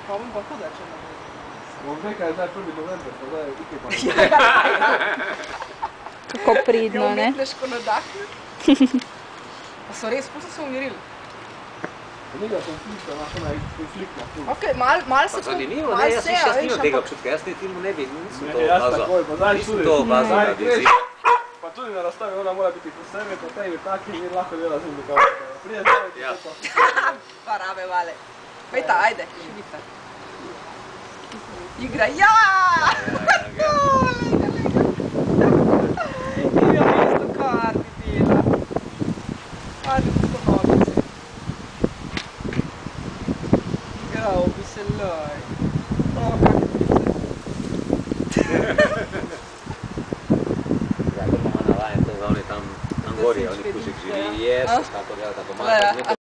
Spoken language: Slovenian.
pa bom pa huda, če ne bo. Bom nekaj je zdaj 1. november, pa zdaj je pa. Kako pridno, ne? Je umetniško nadahnut. Pa so res, pusto se umirili. Nekaj konflikta, imaš ona konfliktna. Ok, mal se... Pa zanimivo, ne, jaz nimam tega občutka, jaz ne filmu ne bi, nisem to opazal. Nisem to opazal, da bi si. Pa tudi na razstavi ona mora biti posebej, pa tebi taki in lahko dela z njim kao. Prije zdaj, Pa rabe vale. Pejta, ajde, živita. Igra, ja! Lega, mesto kar bi bila. Ajde, tako nogice. Igral bi se loj. O, kak je Oni tam gori, oni kužik živi, jes, tako da pomaga.